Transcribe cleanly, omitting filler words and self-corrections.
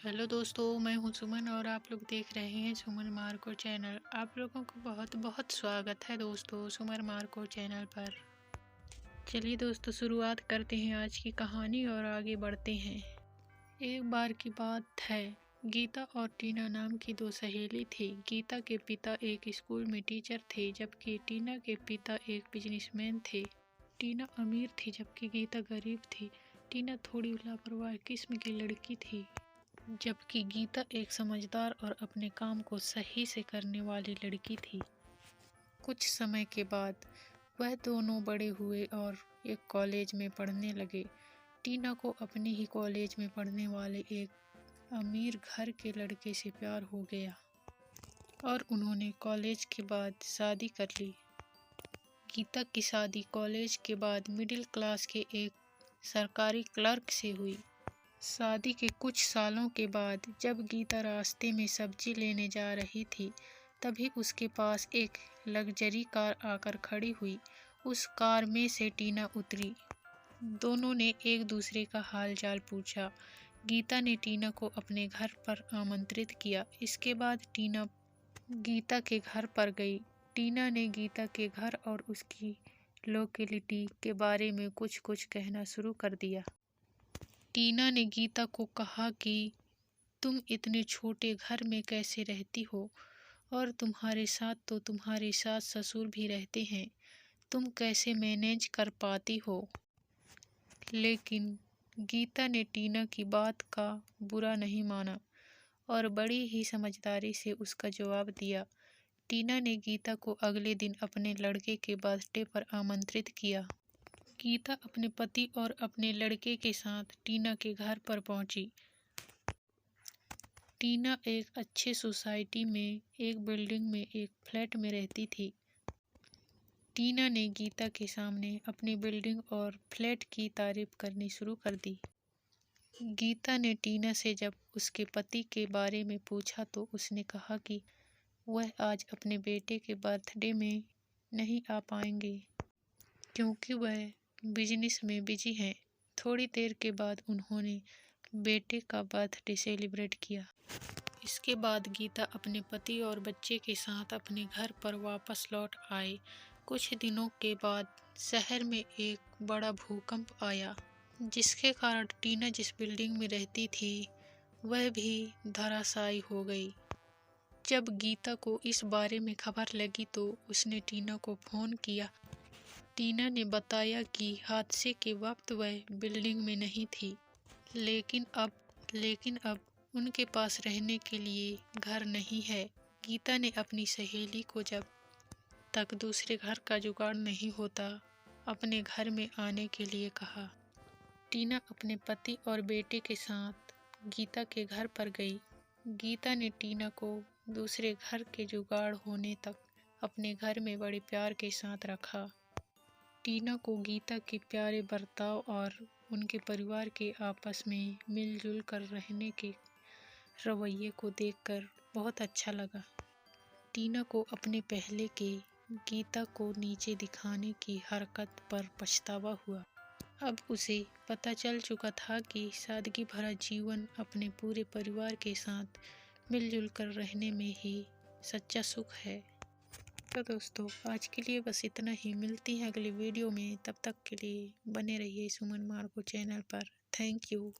Hello दोस्तों, मैं हूं सुमन और आप लोग देख रहे हैं सुमन मार्को चैनल। आप लोगों को बहुत बहुत स्वागत है दोस्तों सुमन मार्को चैनल पर। चलिए दोस्तों, शुरुआत करते हैं आज की कहानी और आगे बढ़ते हैं। एक बार की बात है, गीता और टीना नाम की दो सहेली थी। गीता के पिता एक स्कूल में टीचर थे, जबकि टीना के पिता एक बिजनेसमैन थे। टीना अमीर थी जबकि गीता गरीब थी। टीना थोड़ी लापरवाह किस्म की लड़की थी, जबकि गीता एक समझदार और अपने काम को सही से करने वाली लड़की थी। कुछ समय के बाद वह दोनों बड़े हुए और एक कॉलेज में पढ़ने लगे। टीना को अपने ही कॉलेज में पढ़ने वाले एक अमीर घर के लड़के से प्यार हो गया और उन्होंने कॉलेज के बाद शादी कर ली। गीता की शादी कॉलेज के बाद मिडिल क्लास के एक सरकारी क्लर्क से हुई। शादी के कुछ सालों के बाद जब गीता रास्ते में सब्जी लेने जा रही थी, तभी उसके पास एक लग्जरी कार आकर खड़ी हुई। उस कार में से टीना उतरी। दोनों ने एक दूसरे का हालचाल पूछा। गीता ने टीना को अपने घर पर आमंत्रित किया। इसके बाद टीना गीता के घर पर गई। टीना ने गीता के घर और उसकी लोकेलिटी के बारे में कुछ कुछ कहना शुरू कर दिया। टीना ने गीता को कहा कि तुम इतने छोटे घर में कैसे रहती हो, और तुम्हारे साथ तो तुम्हारे सास ससुर भी रहते हैं, तुम कैसे मैनेज कर पाती हो। लेकिन गीता ने टीना की बात का बुरा नहीं माना और बड़ी ही समझदारी से उसका जवाब दिया। टीना ने गीता को अगले दिन अपने लड़के के बर्थडे पर आमंत्रित किया। गीता अपने पति और अपने लड़के के साथ टीना के घर पर पहुंची। टीना एक अच्छे सोसाइटी में एक बिल्डिंग में एक फ्लैट में रहती थी। टीना ने गीता के सामने अपनी बिल्डिंग और फ्लैट की तारीफ करनी शुरू कर दी। गीता ने टीना से जब उसके पति के बारे में पूछा तो उसने कहा कि वह आज अपने बेटे के बर्थडे में नहीं आ पाएंगे क्योंकि वह बिजनेस में बिजी हैं। थोड़ी देर के बाद उन्होंने बेटे का बर्थडे सेलिब्रेट किया। इसके बाद गीता अपने पति और बच्चे के साथ अपने घर पर वापस लौट आए। कुछ दिनों के बाद शहर में एक बड़ा भूकंप आया, जिसके कारण टीना जिस बिल्डिंग में रहती थी वह भी धराशायी हो गई। जब गीता को इस बारे में खबर लगी तो उसने टीना को फ़ोन किया। टीना ने बताया कि हादसे के वक्त वह बिल्डिंग में नहीं थी, लेकिन अब उनके पास रहने के लिए घर नहीं है। गीता ने अपनी सहेली को जब तक दूसरे घर का जुगाड़ नहीं होता अपने घर में आने के लिए कहा। टीना अपने पति और बेटे के साथ गीता के घर पर गई। गीता ने टीना को दूसरे घर के जुगाड़ होने तक अपने घर में बड़े प्यार के साथ रखा। टीना को गीता के प्यारे बर्ताव और उनके परिवार के आपस में मिलजुल कर रहने के रवैये को देखकर बहुत अच्छा लगा। टीना को अपने पहले के गीता को नीचे दिखाने की हरकत पर पछतावा हुआ। अब उसे पता चल चुका था कि सादगी भरा जीवन अपने पूरे परिवार के साथ मिलजुल कर रहने में ही सच्चा सुख है। तो दोस्तों, आज के लिए बस इतना ही। मिलती हैं अगली वीडियो में। तब तक के लिए बने रहिए सुमन मार्को चैनल पर। Thank you.